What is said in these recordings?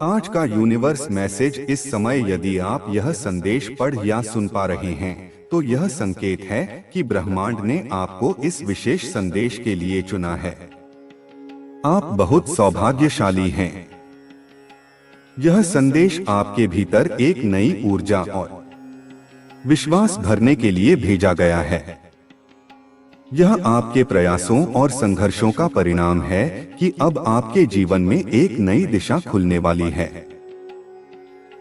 आज का universe message इस समय यदि आप यह संदेश पढ़ या सुन पा रहे हैं तो यह संकेत है कि ब्रह्मांड ने आपको इस विशेष संदेश के लिए चुना है। आप बहुत सौभाग्यशाली हैं। यह संदेश आपके भीतर एक नई ऊर्जा और विश्वास भरने के लिए भेजा गया है। यह आपके प्रयासों और संघर्षों का परिणाम है कि अब आपके जीवन में एक नई दिशा खुलने वाली है।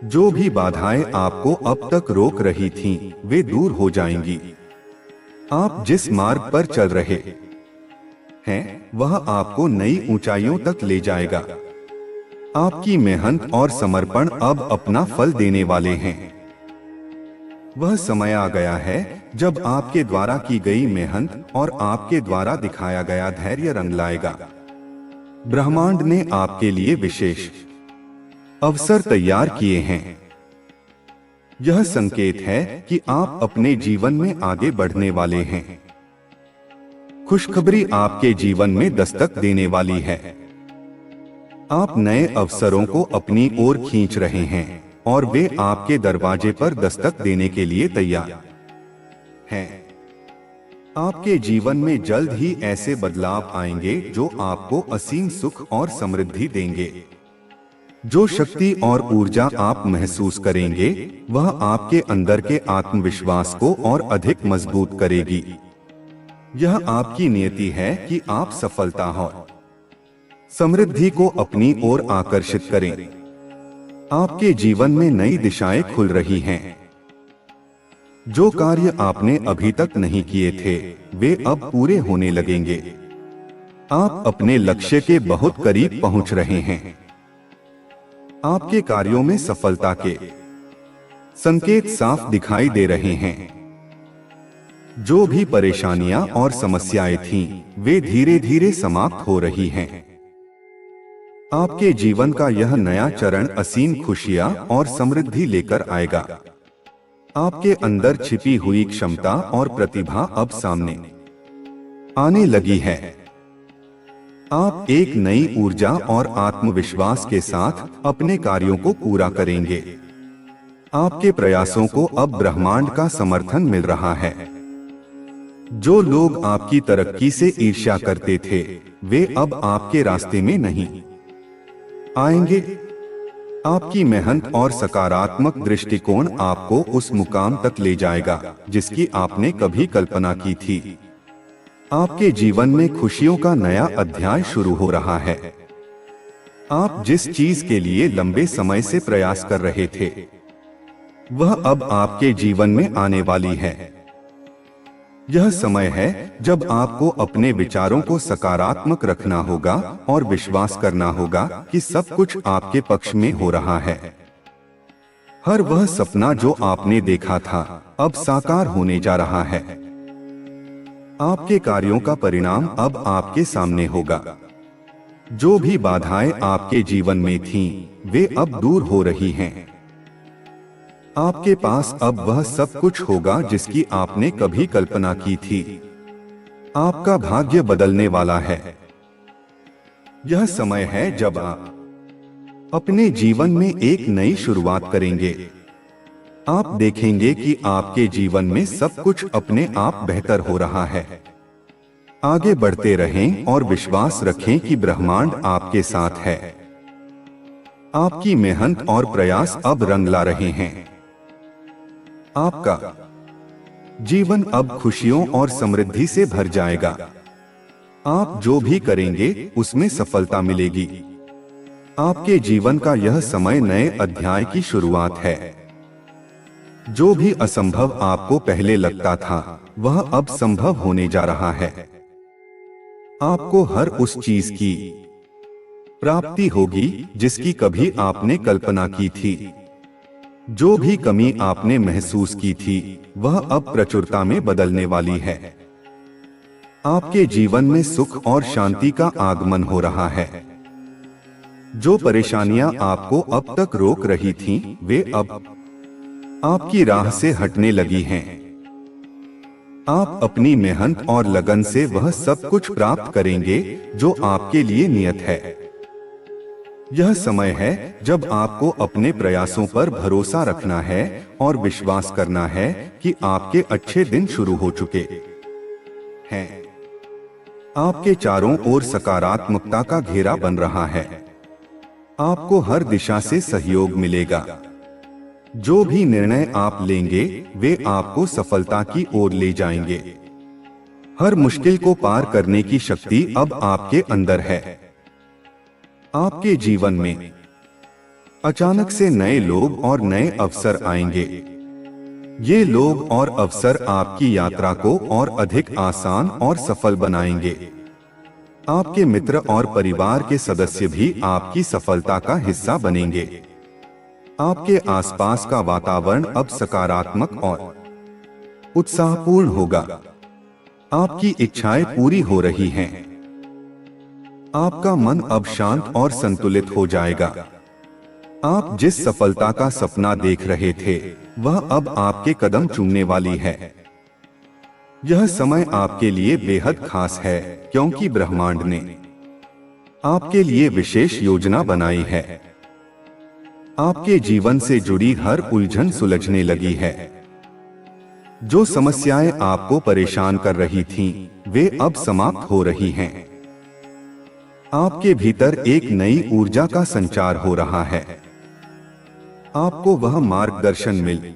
जो भी बाधाएं आपको अब तक रोक रही थीं, वे दूर हो जाएंगी। आप जिस मार्ग पर चल रहे हैं, वह आपको नई ऊंचाइयों तक ले जाएगा। आपकी मेहनत और समर्पण अब अपना फल देने वाले हैं। वह समय आ गया है जब आपके द्वारा की गई मेहनत और आपके द्वारा दिखाया गया धैर्य रंग लाएगा। ब्रह्मांड ने आपके लिए विशेष अवसर तैयार किए हैं। यह संकेत है कि आप अपने जीवन में आगे बढ़ने वाले हैं। खुशखबरी आपके जीवन में दस्तक देने वाली है। आप नए अवसरों को अपनी ओर खींच रहे हैं और वे आपके दरवाजे पर दस्तक देने के लिए तैयार हैं। आपके जीवन में जल्द ही ऐसे बदलाव आएंगे जो आपको असीम सुख और समृद्धि देंगे। जो शक्ति और ऊर्जा आप महसूस करेंगे, वह आपके अंदर के आत्मविश्वास को और अधिक मजबूत करेगी। यह आपकी नियति है कि आप सफलता और समृद्धि को अपनी ओर आकर्षित करें। आपके जीवन में नई दिशाएं खुल रही हैं। जो कार्य आपने अभी तक नहीं किए थे, वे अब पूरे होने लगेंगे। आप अपने लक्ष्य के बहुत करीब पहुंच रहे हैं। आपके कार्यों में सफलता के संकेत साफ दिखाई दे रहे हैं। जो भी परेशानियां और समस्याएं थीं, वे धीरे धीरे समाप्त हो रही हैं। आपके जीवन का यह नया चरण असीम खुशियां और समृद्धि लेकर आएगा। आपके अंदर छिपी हुई क्षमता और प्रतिभा अब सामने आने लगी है। आप एक नई ऊर्जा और आत्मविश्वास के साथ अपने कार्यों को पूरा करेंगे। आपके प्रयासों को अब ब्रह्मांड का समर्थन मिल रहा है। जो लोग आपकी तरक्की से ईर्ष्या करते थे, वे अब आपके रास्ते में नहीं आएंगे। आपकी मेहनत और सकारात्मक दृष्टिकोण आपको उस मुकाम तक ले जाएगा जिसकी आपने कभी कल्पना की थी। आपके जीवन में खुशियों का नया अध्याय शुरू हो रहा है। आप जिस चीज के लिए लंबे समय से प्रयास कर रहे थे, वह अब आपके जीवन में आने वाली है। यह समय है जब आपको अपने विचारों को सकारात्मक रखना होगा और विश्वास करना होगा कि सब कुछ आपके पक्ष में हो रहा है। हर वह सपना जो आपने देखा था, अब साकार होने जा रहा है। आपके कार्यों का परिणाम अब आपके सामने होगा। जो भी बाधाएं आपके जीवन में थीं, वे अब दूर हो रही हैं। आपके पास अब वह सब कुछ होगा जिसकी आपने कभी कल्पना की थी। आपका भाग्य बदलने वाला है। यह समय है जब आप अपने जीवन में एक नई शुरुआत करेंगे। आप देखेंगे कि आपके जीवन में सब कुछ अपने आप बेहतर हो रहा है। आगे बढ़ते रहें और विश्वास रखें कि ब्रह्मांड आपके साथ है। आपकी मेहनत और प्रयास अब रंग ला रहे हैं। आपका जीवन अब खुशियों और समृद्धि से भर जाएगा। आप जो भी करेंगे, उसमें सफलता मिलेगी। आपके जीवन का यह समय नए अध्याय की शुरुआत है। जो भी असंभव आपको पहले लगता था, वह अब संभव होने जा रहा है। आपको हर उस चीज की प्राप्ति होगी जिसकी कभी आपने कल्पना की थी। जो भी कमी आपने महसूस की थी, वह अब प्रचुरता में बदलने वाली है। आपके जीवन में सुख और शांति का आगमन हो रहा है। जो परेशानियां आपको अब तक रोक रही थीं, वे अब आपकी राह से हटने लगी हैं। आप अपनी मेहनत और लगन से वह सब कुछ प्राप्त करेंगे जो आपके लिए नियत है। यह समय है जब आपको अपने प्रयासों पर भरोसा रखना है और विश्वास करना है कि आपके अच्छे दिन शुरू हो चुके हैं। आपके चारों ओर सकारात्मकता का घेरा बन रहा है। आपको हर दिशा से सहयोग मिलेगा। जो भी निर्णय आप लेंगे वे आपको सफलता की ओर ले जाएंगे। हर मुश्किल को पार करने की शक्ति अब आपके अंदर है। आपके जीवन में अचानक से नए लोग और नए अवसर आएंगे। ये लोग और अवसर आपकी यात्रा को और अधिक आसान और सफल बनाएंगे। आपके मित्र और परिवार के सदस्य भी आपकी सफलता का हिस्सा बनेंगे। आपके आसपास का वातावरण अब सकारात्मक और उत्साहपूर्ण होगा। आपकी इच्छाएं पूरी हो रही हैं। आपका मन अब शांत और संतुलित हो जाएगा। आप जिस सफलता का सपना देख रहे थे वह अब आपके कदम चूमने वाली है। यह समय आपके लिए बेहद खास है क्योंकि ब्रह्मांड ने आपके लिए विशेष योजना बनाई है। आपके जीवन से जुड़ी हर उलझन सुलझने लगी है। जो समस्याएं आपको परेशान कर रही थीं, वे अब समाप्त हो रही हैं। आपके भीतर एक नई ऊर्जा का संचार हो रहा है। आपको वह मार्गदर्शन मिल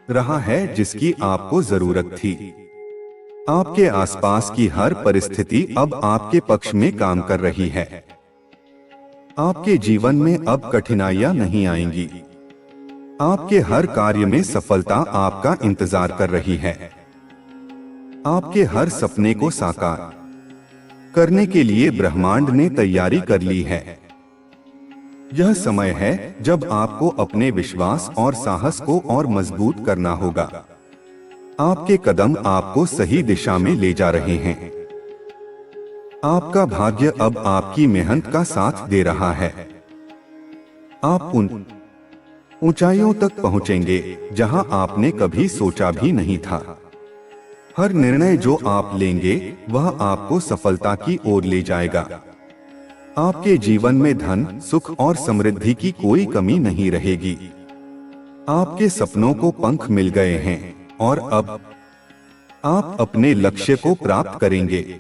रहा है जिसकी आपको जरूरत थी। आपके आसपास की हर परिस्थिति अब आपके पक्ष में काम कर रही है। आपके जीवन में अब कठिनाइयां नहीं आएंगी। आपके हर कार्य में सफलता आपका इंतजार कर रही है। आपके हर सपने को साकार करने के लिए ब्रह्मांड ने तैयारी कर ली है। यह समय है जब आपको अपने विश्वास और साहस को और मजबूत करना होगा। आपके कदम आपको सही दिशा में ले जा रहे हैं। आपका भाग्य अब आपकी मेहनत का साथ दे रहा है। आप उन ऊंचाइयों तक पहुंचेंगे जहां आपने कभी सोचा भी नहीं था। हर निर्णय जो आप लेंगे वह आपको सफलता की ओर ले जाएगा। आपके जीवन में धन, सुख और समृद्धि की कोई कमी नहीं रहेगी। आपके सपनों को पंख मिल गए हैं और अब आप अपने लक्ष्य को प्राप्त करेंगे।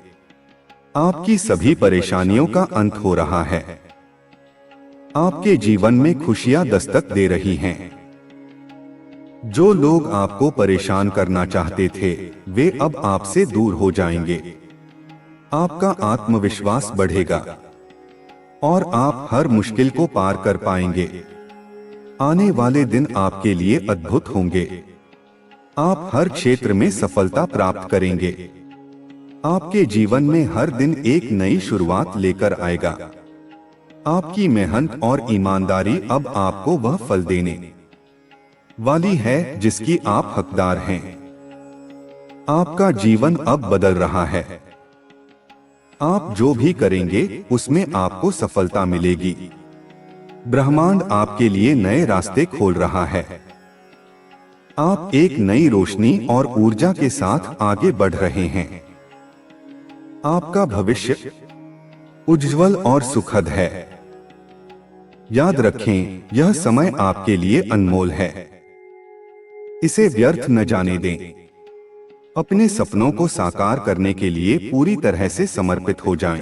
आपकी सभी परेशानियों का अंत हो रहा है। आपके जीवन में खुशियां दस्तक दे रही हैं। जो लोग आपको परेशान करना चाहते थे वे अब आपसे दूर हो जाएंगे। आपका आत्मविश्वास बढ़ेगा और आप हर मुश्किल को पार कर पाएंगे। आने वाले दिन आपके लिए अद्भुत होंगे। आप हर क्षेत्र में सफलता प्राप्त करेंगे। आपके जीवन में हर दिन एक नई शुरुआत लेकर आएगा। आपकी मेहनत और ईमानदारी अब आपको वह फल देने वाली है जिसकी आप हकदार हैं। आपका जीवन अब बदल रहा है। आप जो भी करेंगे उसमें आपको सफलता मिलेगी। ब्रह्मांड आपके लिए नए रास्ते खोल रहा है। आप एक नई रोशनी और ऊर्जा के साथ आगे बढ़ रहे हैं। आपका भविष्य उज्जवल और सुखद है। याद रखें, यह समय आपके लिए अनमोल है। इसे व्यर्थ न जाने दें। अपने सपनों को साकार करने के लिए पूरी तरह से समर्पित हो जाएं।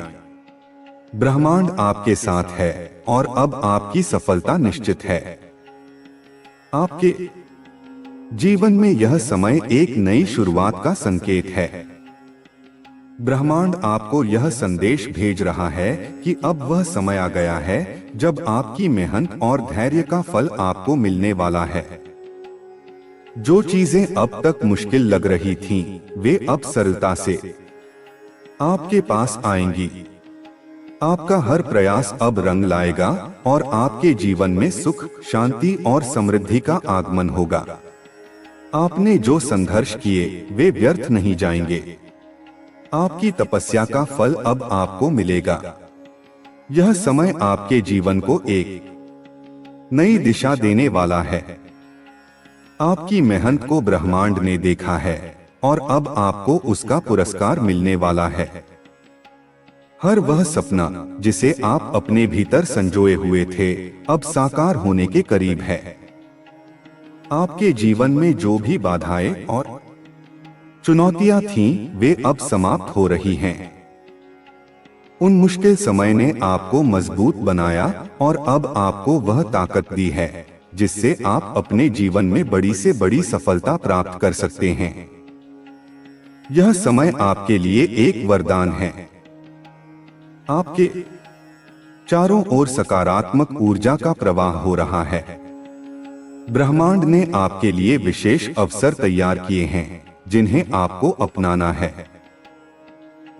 ब्रह्मांड आपके साथ है और अब आपकी सफलता निश्चित है। आपके जीवन में यह समय एक नई शुरुआत का संकेत है। ब्रह्मांड आपको यह संदेश भेज रहा है कि अब वह समय आ गया है जब आपकी मेहनत और धैर्य का फल आपको मिलने वाला है। जो चीजें अब तक मुश्किल लग रही थीं, वे अब सरलता से आपके पास आएंगी। आपका हर प्रयास अब रंग लाएगा और आपके जीवन में सुख, शांति और समृद्धि का आगमन होगा। आपने जो संघर्ष किए वे व्यर्थ नहीं जाएंगे। आपकी तपस्या का फल अब आपको मिलेगा। यह समय आपके जीवन को एक नई दिशा देने वाला है। आपकी मेहनत को ब्रह्मांड ने देखा है और अब आपको उसका पुरस्कार मिलने वाला है। हर वह सपना जिसे आप अपने भीतर संजोए हुए थे, अब साकार होने के करीब है। आपके जीवन में जो भी बाधाएं और चुनौतियां थीं, वे अब समाप्त हो रही हैं। उन मुश्किल समय ने आपको मजबूत बनाया और अब आपको वह ताकत दी है जिससे आप अपने जीवन में बड़ी से बड़ी सफलता प्राप्त कर सकते हैं। यह समय आपके लिए एक वरदान है। आपके चारों ओर सकारात्मक ऊर्जा का प्रवाह हो रहा है। ब्रह्मांड ने आपके लिए विशेष अवसर तैयार किए हैं जिन्हें आपको अपनाना है।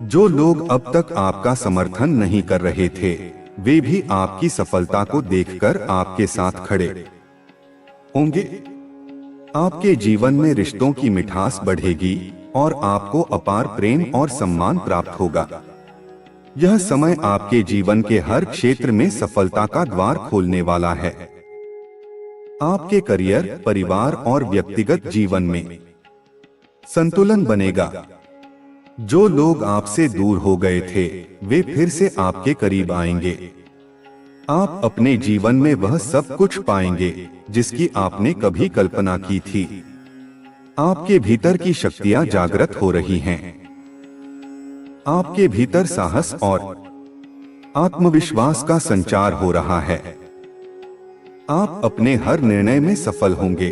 जो लोग अब तक आपका समर्थन नहीं कर रहे थे, वे भी आपकी सफलता को देखकर आपके साथ खड़े होंगे। आपके जीवन में रिश्तों की मिठास बढ़ेगी और आपको अपार प्रेम और सम्मान प्राप्त होगा। यह समय आपके जीवन के हर क्षेत्र में सफलता का द्वार खोलने वाला है। आपके करियर, परिवार और व्यक्तिगत जीवन में संतुलन बनेगा। जो लोग आपसे दूर हो गए थे, वे फिर से आपके करीब आएंगे। आप अपने जीवन में वह सब कुछ पाएंगे जिसकी आपने कभी कल्पना की थी। आपके भीतर की शक्तियां जागृत हो रही हैं। आपके भीतर साहस और आत्मविश्वास का संचार हो रहा है। आप अपने हर निर्णय में सफल होंगे।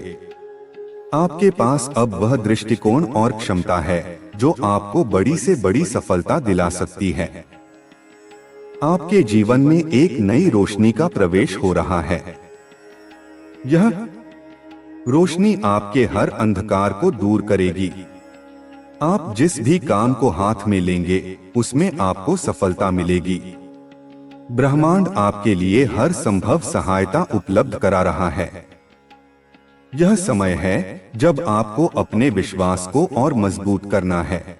आपके पास अब वह दृष्टिकोण और क्षमता है जो आपको बड़ी से बड़ी सफलता दिला सकती है। आपके जीवन में एक नई रोशनी का प्रवेश हो रहा है। यह रोशनी आपके हर अंधकार को दूर करेगी। आप जिस भी काम को हाथ में लेंगे, उसमें आपको सफलता मिलेगी। ब्रह्मांड आपके लिए हर संभव सहायता उपलब्ध करा रहा है। यह समय है जब आपको अपने विश्वास को और मजबूत करना है।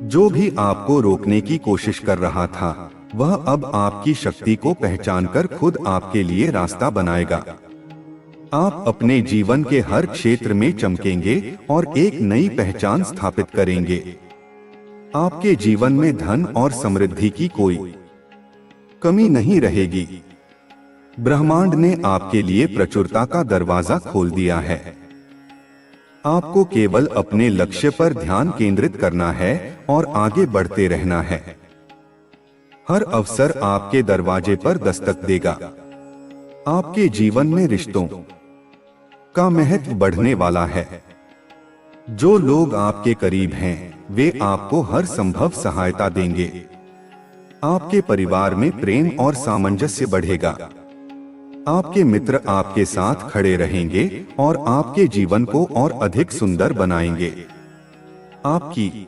जो भी आपको रोकने की कोशिश कर रहा था, वह अब आपकी शक्ति को पहचानकर खुद आपके लिए रास्ता बनाएगा। आप अपने जीवन के हर क्षेत्र में चमकेंगे और एक नई पहचान स्थापित करेंगे। आपके जीवन में धन और समृद्धि की कोई कमी नहीं रहेगी। ब्रह्मांड ने आपके लिए प्रचुरता का दरवाजा खोल दिया है। आपको केवल अपने लक्ष्य पर ध्यान केंद्रित करना है और आगे बढ़ते रहना है। हर अवसर आपके दरवाजे पर दस्तक देगा। आपके जीवन में रिश्तों का महत्व बढ़ने वाला है। जो लोग आपके करीब हैं, वे आपको हर संभव सहायता देंगे। आपके परिवार में प्रेम और सामंजस्य बढ़ेगा। आपके मित्र आपके साथ खड़े रहेंगे और आपके जीवन को और अधिक सुंदर बनाएंगे। आपकी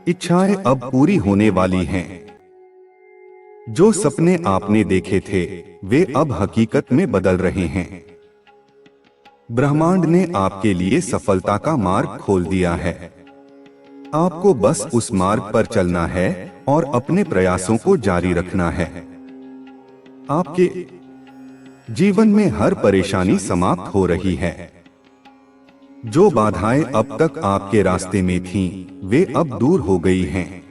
इच्छाएं अब पूरी होने वाली हैं। जो सपने आपने देखे थे, वे अब हकीकत में बदल रहे हैं। ब्रह्मांड ने आपके लिए सफलता का मार्ग खोल दिया है। आपको बस उस मार्ग पर चलना है और अपने प्रयासों को जारी रखना है। आपके जीवन में हर परेशानी समाप्त हो रही है। जो बाधाएं अब तक आपके रास्ते में थीं, वे अब दूर हो गई हैं।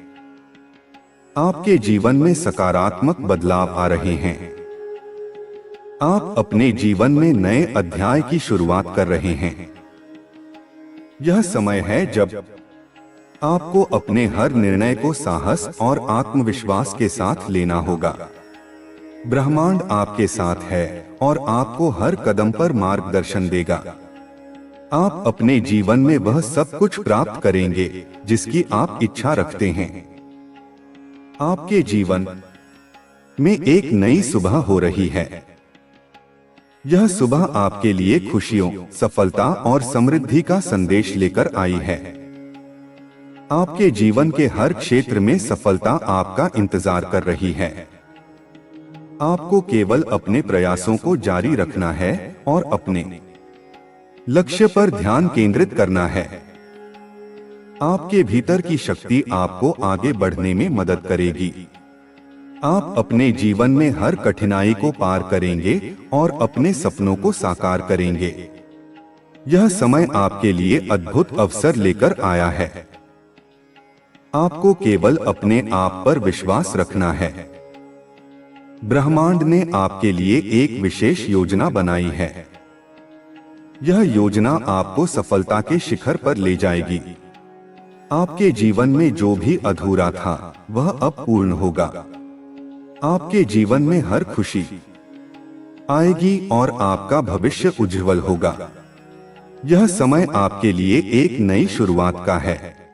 आपके जीवन में सकारात्मक बदलाव आ रहे हैं। आप अपने जीवन में नए अध्याय की शुरुआत कर रहे हैं। यह समय है जब आपको अपने हर निर्णय को साहस और आत्मविश्वास के साथ लेना होगा। ब्रह्मांड आपके साथ है और आपको हर कदम पर मार्गदर्शन देगा। आप अपने जीवन में वह सब कुछ प्राप्त करेंगे जिसकी आप इच्छा रखते हैं। आपके जीवन में एक नई सुबह हो रही है। यह सुबह आपके लिए खुशियों, सफलता और समृद्धि का संदेश लेकर आई है। आपके जीवन के हर क्षेत्र में सफलता आपका इंतजार कर रही है। आपको केवल अपने प्रयासों को जारी रखना है और अपने लक्ष्य पर ध्यान केंद्रित करना है। आपके भीतर की शक्ति आपको आगे बढ़ने में मदद करेगी। आप अपने जीवन में हर कठिनाई को पार करेंगे और अपने सपनों को साकार करेंगे। यह समय आपके लिए अद्भुत अवसर लेकर आया है। आपको केवल अपने आप पर विश्वास रखना है। ब्रह्मांड ने आपके लिए एक विशेष योजना बनाई है। यह योजना आपको सफलता के शिखर पर ले जाएगी। आपके जीवन में जो भी अधूरा था वह अब पूर्ण होगा। आपके जीवन में हर खुशी आएगी और आपका भविष्य उज्जवल होगा। यह समय आपके लिए एक नई शुरुआत का है।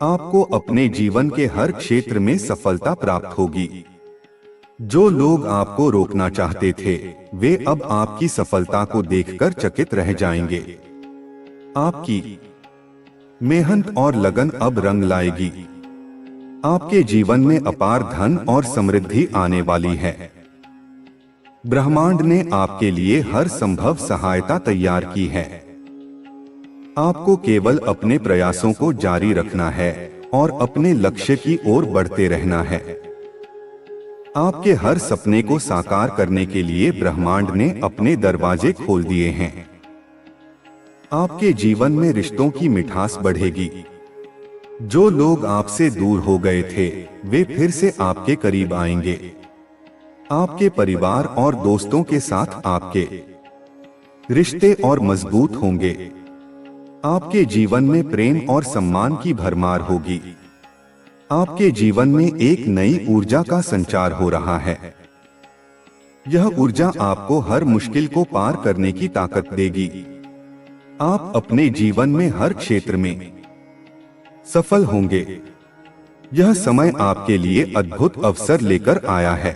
आपको अपने जीवन के हर क्षेत्र में सफलता प्राप्त होगी। जो लोग आपको रोकना चाहते थे वे अब आपकी सफलता को देखकर चकित रह जाएंगे। आपकी मेहनत और लगन अब रंग लाएगी। आपके जीवन में अपार धन और समृद्धि आने वाली है। ब्रह्मांड ने आपके लिए हर संभव सहायता तैयार की है। आपको केवल अपने प्रयासों को जारी रखना है और अपने लक्ष्य की ओर बढ़ते रहना है। आपके हर सपने को साकार करने के लिए ब्रह्मांड ने अपने दरवाजे खोल दिए हैं। आपके जीवन में रिश्तों की मिठास बढ़ेगी। जो लोग आपसे दूर हो गए थे वे फिर से आपके करीब आएंगे। आपके परिवार और दोस्तों के साथ आपके रिश्ते और मजबूत होंगे। आपके जीवन में प्रेम और सम्मान की भरमार होगी। आपके जीवन में एक नई ऊर्जा का संचार हो रहा है। यह ऊर्जा आपको हर मुश्किल को पार करने की ताकत देगी। आप अपने जीवन में हर क्षेत्र में सफल होंगे। यह समय आपके लिए अद्भुत अवसर लेकर आया है।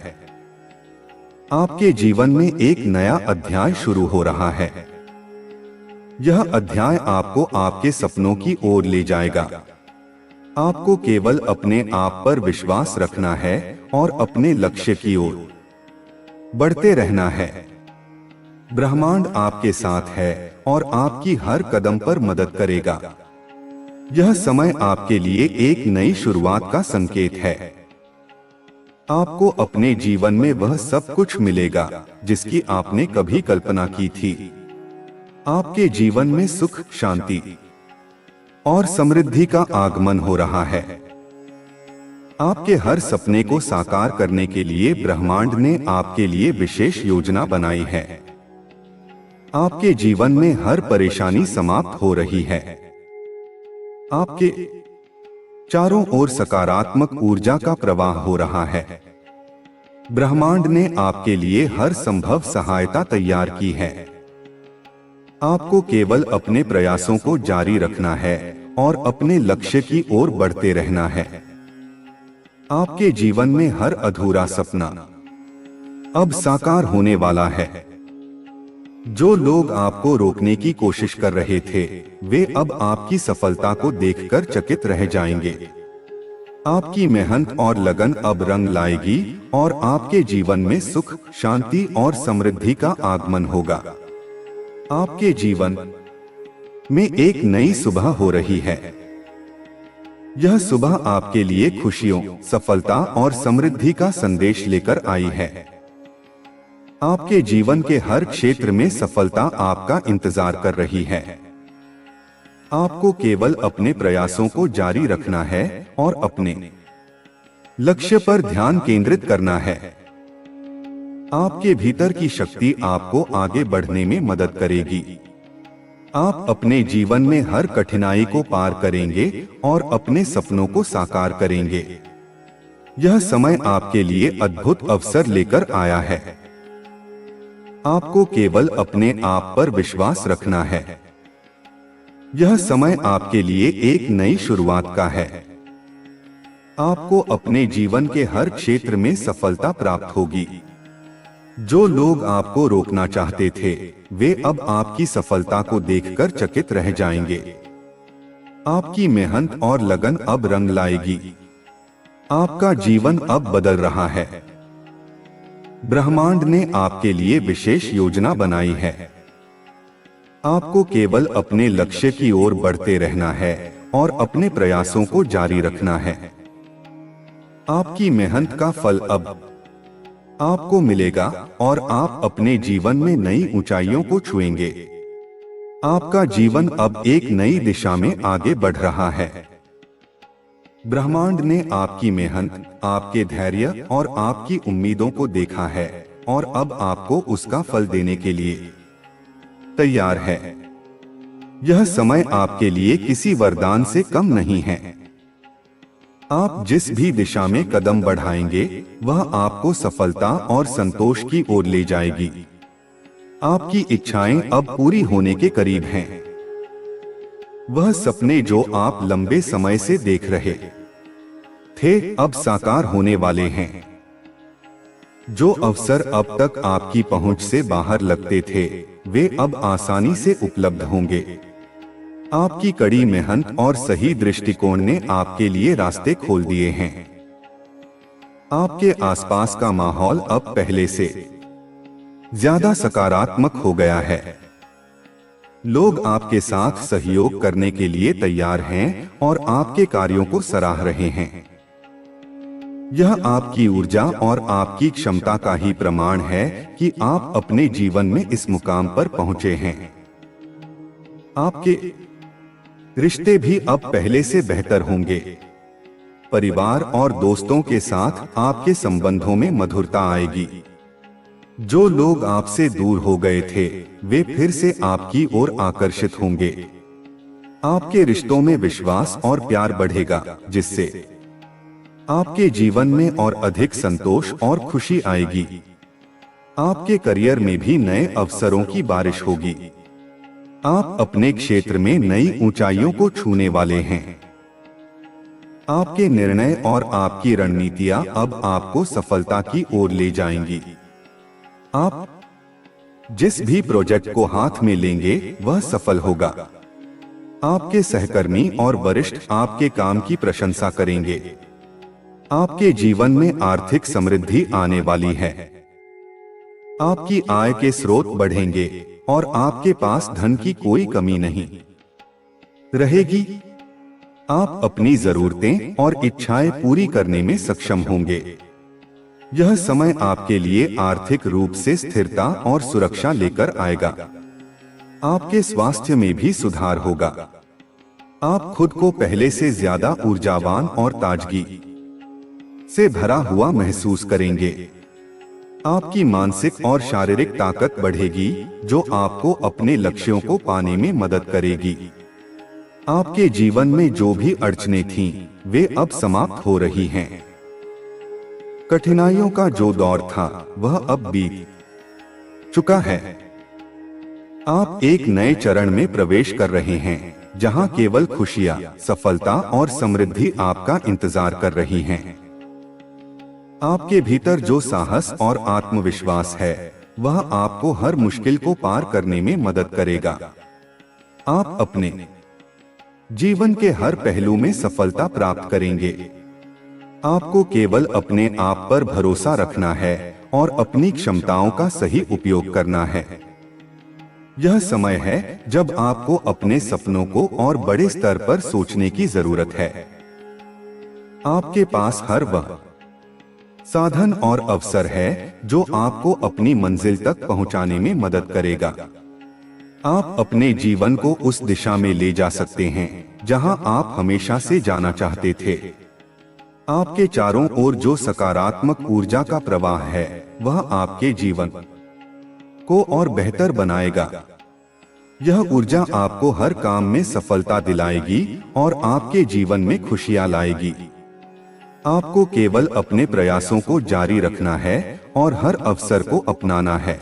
आपके जीवन में एक नया अध्याय शुरू हो रहा है। यह अध्याय आपको आपके सपनों की ओर ले जाएगा। आपको केवल अपने आप पर विश्वास रखना है और अपने लक्ष्य की ओर बढ़ते रहना है। ब्रह्मांड आपके साथ है और आपकी हर कदम पर मदद करेगा। यह समय आपके लिए एक नई शुरुआत का संकेत है। आपको अपने जीवन में वह सब कुछ मिलेगा जिसकी आपने कभी कल्पना की थी। आपके जीवन में सुख, शांति और समृद्धि का आगमन हो रहा है। आपके हर सपने को साकार करने के लिए ब्रह्मांड ने आपके लिए विशेष योजना बनाई है। आपके जीवन में हर परेशानी समाप्त हो रही है। आपके चारों ओर सकारात्मक ऊर्जा का प्रवाह हो रहा है। ब्रह्मांड ने आपके लिए हर संभव सहायता तैयार की है। आपको केवल अपने प्रयासों को जारी रखना है और अपने लक्ष्य की ओर बढ़ते रहना है। आपके जीवन में हर अधूरा सपना अब साकार होने वाला है। जो लोग आपको रोकने की कोशिश कर रहे थे वे अब आपकी सफलता को देखकर चकित रह जाएंगे। आपकी मेहनत और लगन अब रंग लाएगी और आपके जीवन में सुख, शांति और समृद्धि का आगमन होगा। आपके जीवन में एक नई सुबह हो रही है। यह सुबह आपके लिए खुशियों, सफलता और समृद्धि का संदेश लेकर आई है। आपके जीवन के हर क्षेत्र में सफलता आपका इंतजार कर रही है। आपको केवल अपने प्रयासों को जारी रखना है और अपने लक्ष्य पर ध्यान केंद्रित करना है। आपके भीतर की शक्ति आपको आगे बढ़ने में मदद करेगी। आप अपने जीवन में हर कठिनाई को पार करेंगे और अपने सपनों को साकार करेंगे। यह समय आपके लिए अद्भुत अवसर लेकर आया है। आपको केवल अपने आप पर विश्वास रखना है। यह समय आपके लिए एक नई शुरुआत का है। आपको अपने जीवन के हर क्षेत्र में सफलता प्राप्त होगी। जो लोग आपको रोकना चाहते थे वे अब आपकी सफलता को देखकर चकित रह जाएंगे। आपकी मेहनत और लगन अब रंग लाएगी। आपका जीवन अब बदल रहा है। ब्रह्मांड ने आपके लिए विशेष योजना बनाई है। आपको केवल अपने लक्ष्य की ओर बढ़ते रहना है और अपने प्रयासों को जारी रखना है। आपकी मेहनत का फल अब आपको मिलेगा और आप अपने जीवन में नई ऊंचाइयों को छुएंगे। आपका जीवन अब एक नई दिशा में आगे बढ़ रहा है। ब्रह्मांड ने आपकी मेहनत, आपके धैर्य और आपकी उम्मीदों को देखा है और अब आपको उसका फल देने के लिए तैयार है। यह समय आपके लिए किसी वरदान से कम नहीं है। आप जिस भी दिशा में कदम बढ़ाएंगे, वह आपको सफलता और संतोष की ओर ले जाएगी। आपकी इच्छाएं अब पूरी होने के करीब हैं। वह सपने जो आप लंबे समय से देख रहे थे, अब साकार होने वाले हैं। जो अवसर अब तक आपकी पहुंच से बाहर लगते थे, वे अब आसानी से उपलब्ध होंगे। आपकी कड़ी मेहनत और सही दृष्टिकोण ने आपके लिए रास्ते खोल दिए हैं। आपके आसपास का माहौल अब पहले से ज्यादा सकारात्मक हो गया है। लोग आपके साथ सहयोग करने के लिए तैयार हैं और आपके कार्यों को सराह रहे हैं। यह आपकी ऊर्जा और आपकी क्षमता का ही प्रमाण है कि आप अपने जीवन में इस मुकाम पर पहुंचे हैं। आपके रिश्ते भी अब पहले से बेहतर होंगे। परिवार और दोस्तों के साथ आपके संबंधों में मधुरता आएगी। जो लोग आपसे दूर हो गए थे, वे फिर से आपकी ओर आकर्षित होंगे। आपके रिश्तों में विश्वास और प्यार बढ़ेगा, जिससे आपके जीवन में और अधिक संतोष और खुशी आएगी। आपके करियर में भी नए अवसरों की बारिश होगी। आप अपने क्षेत्र में नई ऊंचाइयों को छूने वाले हैं। आपके निर्णय और आपकी रणनीतियां अब आपको सफलता की ओर ले जाएंगी। आप जिस भी प्रोजेक्ट को हाथ में लेंगे, वह सफल होगा। आपके सहकर्मी और वरिष्ठ आपके काम की प्रशंसा करेंगे। आपके जीवन में आर्थिक समृद्धि आने वाली है। आपकी आय के स्रोत बढ़ेंगे और आपके पास धन की कोई कमी नहीं रहेगी। आप अपनी जरूरतें और इच्छाएं पूरी करने में सक्षम होंगे। यह समय आपके लिए आर्थिक रूप से स्थिरता और सुरक्षा लेकर आएगा। आपके स्वास्थ्य में भी सुधार होगा। आप खुद को पहले से ज्यादा ऊर्जावान और ताजगी से भरा हुआ महसूस करेंगे। आपकी मानसिक और शारीरिक ताकत बढ़ेगी, जो आपको अपने लक्ष्यों को पाने में मदद करेगी। आपके जीवन में जो भी अड़चनें थीं, वे अब समाप्त हो रही हैं। कठिनाइयों का जो दौर था, वह अब बीत चुका है। आप एक नए चरण में प्रवेश कर रहे हैं, जहां केवल खुशियां, सफलता और समृद्धि आपका इंतजार कर रही हैं। आपके भीतर जो साहस और आत्मविश्वास है, वह आपको हर मुश्किल को पार करने में मदद करेगा। आप अपने जीवन के हर पहलू में सफलता प्राप्त करेंगे। आपको केवल अपने आप पर भरोसा रखना है और अपनी क्षमताओं का सही उपयोग करना है। यह समय है जब आपको अपने सपनों को और बड़े स्तर पर सोचने की जरूरत है। आपके पास हर वह साधन और अवसर है जो आपको अपनी मंजिल तक पहुंचाने में मदद करेगा। आप अपने जीवन को उस दिशा में ले जा सकते हैं जहां आप हमेशा से जाना चाहते थे। आपके चारों ओर जो सकारात्मक ऊर्जा का प्रवाह है, वह आपके जीवन को और बेहतर बनाएगा। यह ऊर्जा आपको हर काम में सफलता दिलाएगी और आपके जीवन में खुशियां लाएगी। आपको केवल अपने प्रयासों को जारी रखना है और हर अवसर को अपनाना है।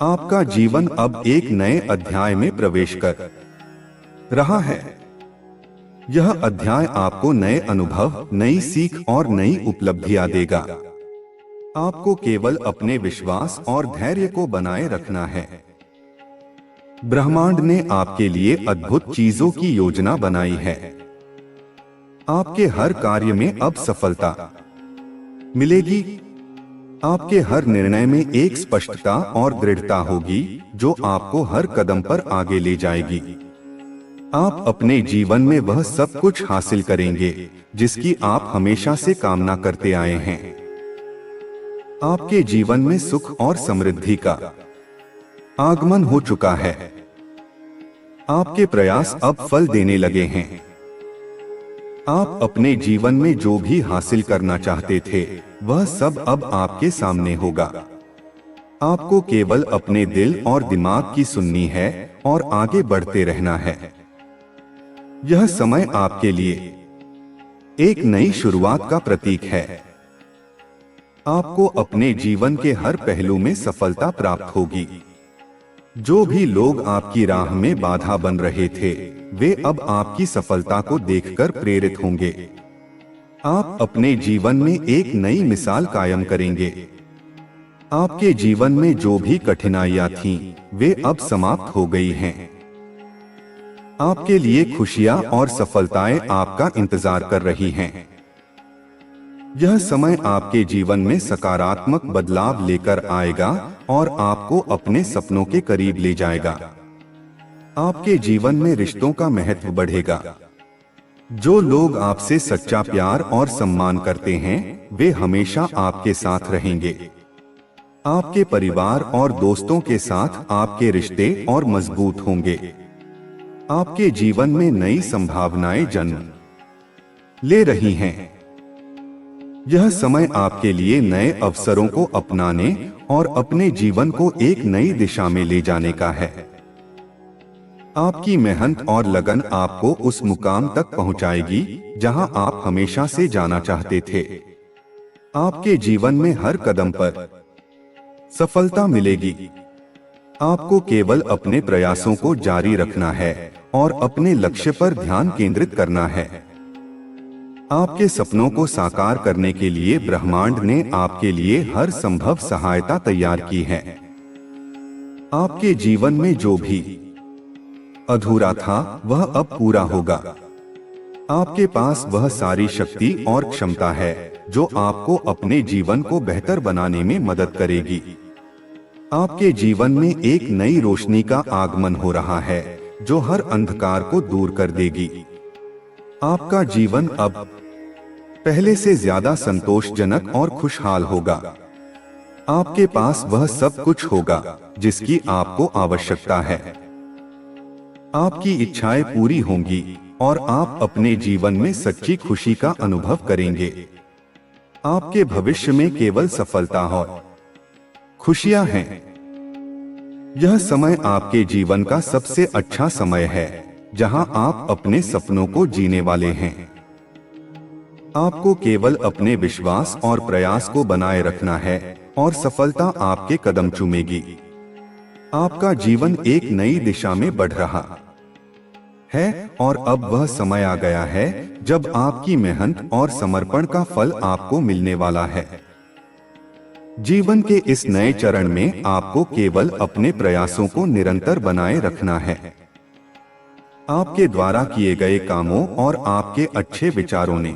आपका जीवन अब एक नए अध्याय में प्रवेश कर रहा है। यह अध्याय आपको नए अनुभव, नई सीख और नई उपलब्धियां देगा। आपको केवल अपने विश्वास और धैर्य को बनाए रखना है। ब्रह्मांड ने आपके लिए अद्भुत चीजों की योजना बनाई है। आपके हर कार्य में अब सफलता मिलेगी। आपके हर निर्णय में एक स्पष्टता और दृढ़ता होगी, जो आपको हर कदम पर आगे ले जाएगी। आप अपने जीवन में वह सब कुछ हासिल करेंगे जिसकी आप हमेशा से कामना करते आए हैं। आपके जीवन में सुख और समृद्धि का आगमन हो चुका है। आपके प्रयास अब फल देने लगे हैं। आप अपने जीवन में जो भी हासिल करना चाहते थे वह सब अब आपके सामने होगा। आपको केवल अपने दिल और दिमाग की सुननी है और आगे बढ़ते रहना है। यह समय आपके लिए एक नई शुरुआत का प्रतीक है। आपको अपने जीवन के हर पहलू में सफलता प्राप्त होगी। जो भी लोग आपकी राह में बाधा बन रहे थे वे अब आपकी सफलता को देखकर प्रेरित होंगे। आप अपने जीवन में एक नई मिसाल कायम करेंगे। आपके जीवन में जो भी कठिनाइयां थीं, वे अब समाप्त हो गई हैं। आपके लिए खुशियां और सफलताएं आपका इंतजार कर रही हैं। यह समय आपके जीवन में सकारात्मक बदलाव लेकर आएगा और आपको अपने सपनों के करीब ले जाएगा। आपके जीवन में रिश्तों का महत्व बढ़ेगा। जो लोग आपसे सच्चा प्यार और सम्मान करते हैं वे हमेशा आपके साथ रहेंगे। आपके परिवार और दोस्तों के साथ आपके रिश्ते और मजबूत होंगे। आपके जीवन में नई संभावनाएं जन्म ले रही हैं। यह समय आपके लिए नए अवसरों को अपनाने और अपने जीवन को एक नई दिशा में ले जाने का है। आपकी मेहनत और लगन आपको उस मुकाम तक पहुंचाएगी जहां आप हमेशा से जाना चाहते थे। आपके जीवन में हर कदम पर सफलता मिलेगी। आपको केवल अपने प्रयासों को जारी रखना है और अपने लक्ष्य पर ध्यान केंद्रित करना है। आपके सपनों को साकार करने के लिए ब्रह्मांड ने आपके लिए हर संभव सहायता तैयार की है। आपके जीवन में जो भी अधूरा था वह अब पूरा होगा। आपके पास वह सारी शक्ति और क्षमता है जो आपको अपने जीवन को बेहतर बनाने में मदद करेगी। आपके जीवन में एक नई रोशनी का आगमन हो रहा है जो हर अंधकार को दूर कर देगी। आपका जीवन अब पहले से ज्यादा संतोषजनक और खुशहाल होगा। आपके पास वह सब कुछ होगा जिसकी आपको आवश्यकता है। आपकी इच्छाएं पूरी होंगी और आप अपने जीवन में सच्ची खुशी का अनुभव करेंगे। आपके भविष्य में केवल सफलता और खुशियां हैं। यह समय आपके जीवन का सबसे अच्छा समय है जहां आप अपने सपनों को जीने वाले हैं। आपको केवल अपने विश्वास और प्रयास को बनाए रखना है और सफलता आपके कदम चूमेगी। आपका जीवन एक नई दिशा में बढ़ रहा है और अब वह समय आ गया है जब आपकी मेहनत और समर्पण का फल आपको मिलने वाला है। जीवन के इस नए चरण में आपको केवल अपने प्रयासों को निरंतर बनाए रखना है। आपके द्वारा किए गए कामों और आपके अच्छे विचारों ने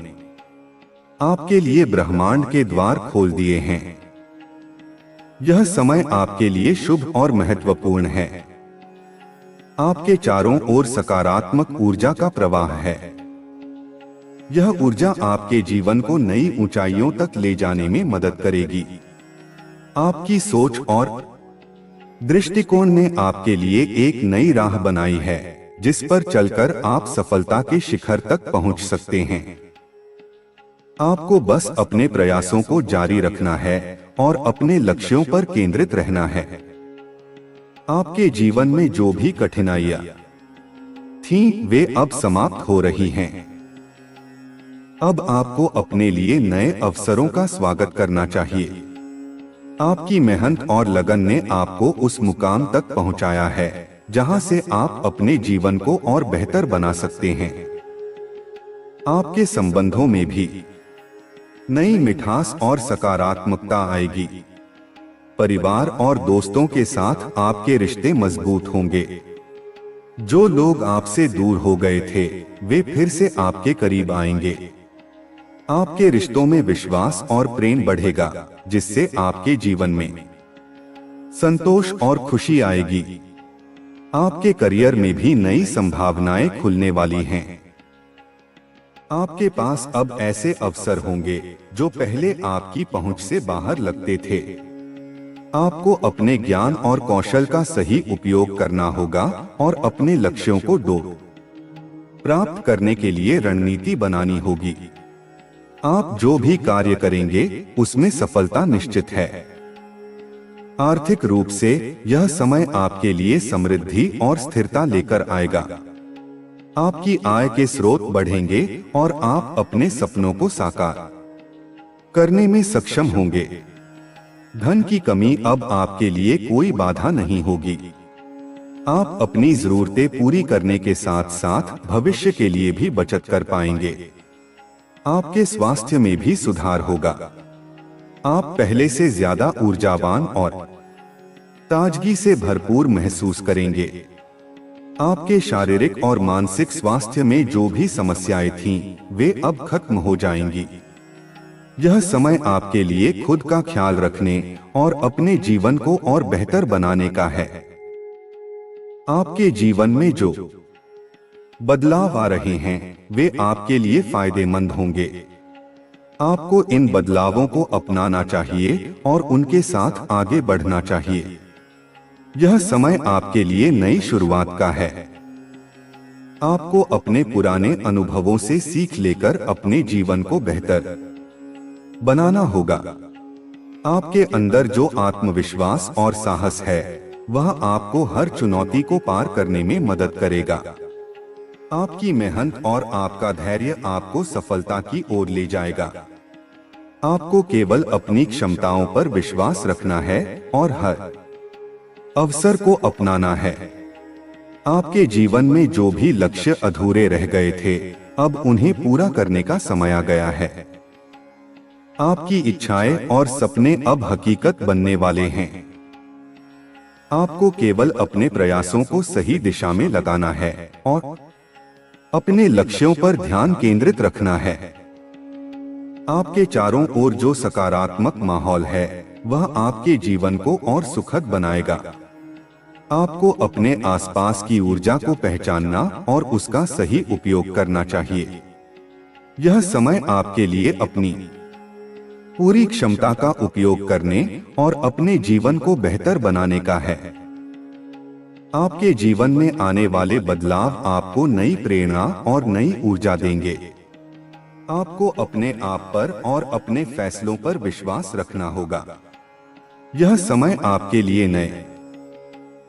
आपके लिए ब्रह्मांड के द्वार खोल दिए हैं। यह समय आपके लिए शुभ और महत्वपूर्ण है। आपके चारों ओर सकारात्मक ऊर्जा का प्रवाह है। यह ऊर्जा आपके जीवन को नई ऊंचाइयों तक ले जाने में मदद करेगी। आपकी सोच और दृष्टिकोण ने आपके लिए एक नई राह बनाई है जिस पर चलकर आप सफलता के शिखर तक पहुंच सकते हैं। आपको बस अपने प्रयासों को जारी रखना है और अपने लक्ष्यों पर केंद्रित रहना है। आपके जीवन में जो भी कठिनाइयां थीं, वे अब समाप्त हो रही हैं। अब आपको अपने लिए नए अवसरों का स्वागत करना चाहिए। आपकी मेहनत और लगन ने आपको उस मुकाम तक पहुंचाया है जहां से आप अपने जीवन को और बेहतर बना सकते हैं। आपके संबंधों में भी नई मिठास और सकारात्मकता आएगी। परिवार और दोस्तों के साथ आपके रिश्ते मजबूत होंगे। जो लोग आपसे दूर हो गए थे वे फिर से आपके करीब आएंगे। आपके रिश्तों में विश्वास और प्रेम बढ़ेगा जिससे आपके जीवन में संतोष और खुशी आएगी। आपके करियर में भी नई संभावनाएं खुलने वाली हैं। आपके पास अब ऐसे अवसर होंगे जो पहले आपकी पहुंच से बाहर लगते थे। आपको अपने ज्ञान और कौशल का सही उपयोग करना होगा और अपने लक्ष्यों को प्राप्त करने के लिए रणनीति बनानी होगी। आप जो भी कार्य करेंगे उसमें सफलता निश्चित है। आर्थिक रूप से यह समय आपके लिए समृद्धि और स्थिरता लेकर आएगा। आपकी आय के स्रोत बढ़ेंगे और आप अपने सपनों को साकार करने में सक्षम होंगे। धन की कमी अब आपके लिए कोई बाधा नहीं होगी। आप अपनी जरूरतें पूरी करने के साथ साथ भविष्य के लिए भी बचत कर पाएंगे। आपके स्वास्थ्य में भी सुधार होगा। आप पहले से ज्यादा ऊर्जावान और ताजगी से भरपूर महसूस करेंगे। आपके शारीरिक और मानसिक स्वास्थ्य में जो भी समस्याएं थीं, वे अब खत्म हो जाएंगी। यह समय आपके लिए खुद का ख्याल रखने और अपने जीवन को और बेहतर बनाने का है। आपके जीवन में जो बदलाव आ रहे हैं वे आपके लिए फायदेमंद होंगे। आपको इन बदलावों को अपनाना चाहिए और उनके साथ आगे बढ़ना चाहिए। यह समय आपके लिए नई शुरुआत का है। आपको अपने पुराने अनुभवों से सीख लेकर अपने जीवन को बेहतर बनाना होगा। आपके अंदर जो आत्मविश्वास और साहस है वह आपको हर चुनौती को पार करने में मदद करेगा। आपकी मेहनत और आपका धैर्य आपको सफलता की ओर ले जाएगा। आपको केवल अपनी क्षमताओं पर विश्वास रखना है और हर अवसर को अपनाना है। आपके जीवन में जो भी लक्ष्य अधूरे रह गए थे, अब उन्हें पूरा करने का समय आ गया है। आपकी इच्छाएं और सपने अब हकीकत बनने वाले हैं। आपको केवल अपने प्रयासों को सही दिशा में लगाना है और अपने लक्ष्यों पर ध्यान केंद्रित रखना है। आपके चारों ओर जो सकारात्मक माहौल है वह आपके जीवन को और सुखद बनाएगा। आपको अपने आसपास की ऊर्जा को पहचानना और उसका सही उपयोग करना चाहिए। यह समय आपके लिए अपनी पूरी क्षमता का उपयोग करने और अपने जीवन को बेहतर बनाने का है। आपके जीवन में आने वाले बदलाव आपको नई प्रेरणा और नई ऊर्जा देंगे। आपको अपने आप पर और अपने फैसलों पर विश्वास रखना होगा। यह समय आपके लिए नए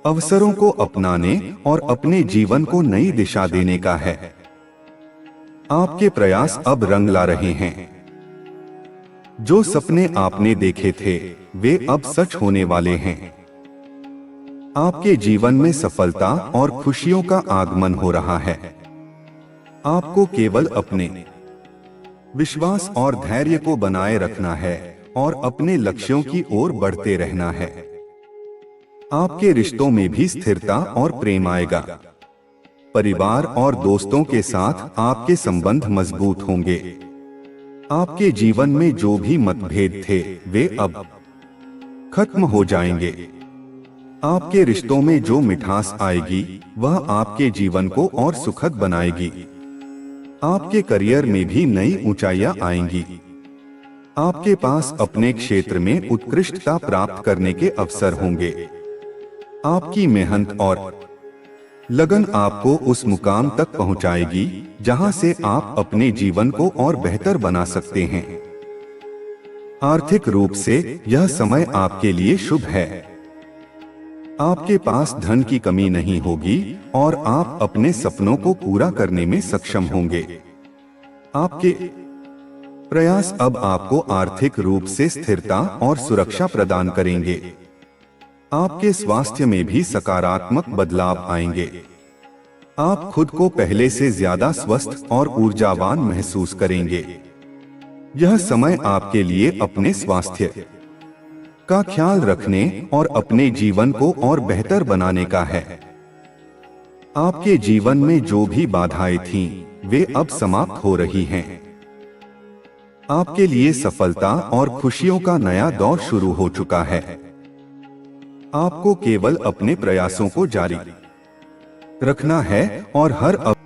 अवसरों को अपनाने और अपने जीवन को नई दिशा देने का है। आपके प्रयास अब रंग ला रहे हैं। जो सपने आपने देखे थे वे अब सच होने वाले हैं। आपके जीवन में सफलता और खुशियों का आगमन हो रहा है। आपको केवल अपने विश्वास और धैर्य को बनाए रखना है और अपने लक्ष्यों की ओर बढ़ते रहना है। आपके रिश्तों में भी स्थिरता और प्रेम आएगा। परिवार और दोस्तों के साथ आपके संबंध मजबूत होंगे। आपके जीवन में जो भी मतभेद थे वे अब खत्म हो जाएंगे। आपके रिश्तों में जो मिठास आएगी वह आपके जीवन को और सुखद बनाएगी। आपके करियर में भी नई ऊंचाइयां आएंगी। आपके पास अपने क्षेत्र में उत्कृष्टता प्राप्त करने के अवसर होंगे। आपकी मेहनत और लगन आपको उस मुकाम तक पहुंचाएगी जहां से आप अपने जीवन को और बेहतर बना सकते हैं। आर्थिक रूप से यह समय आपके लिए शुभ है। आपके पास धन की कमी नहीं होगी और आप अपने सपनों को पूरा करने में सक्षम होंगे। आपके प्रयास अब आपको आर्थिक रूप से स्थिरता और सुरक्षा प्रदान करेंगे। आपके स्वास्थ्य में भी सकारात्मक बदलाव आएंगे। आप खुद को पहले से ज्यादा स्वस्थ और ऊर्जावान महसूस करेंगे। यह समय आपके लिए अपने स्वास्थ्य का ख्याल रखने और अपने जीवन को और बेहतर बनाने का है। आपके जीवन में जो भी बाधाएं थीं, वे अब समाप्त हो रही हैं। आपके लिए सफलता और खुशियों का नया दौर शुरू हो चुका है। आपको केवल अपने प्रयासों को जारी रखना है और हर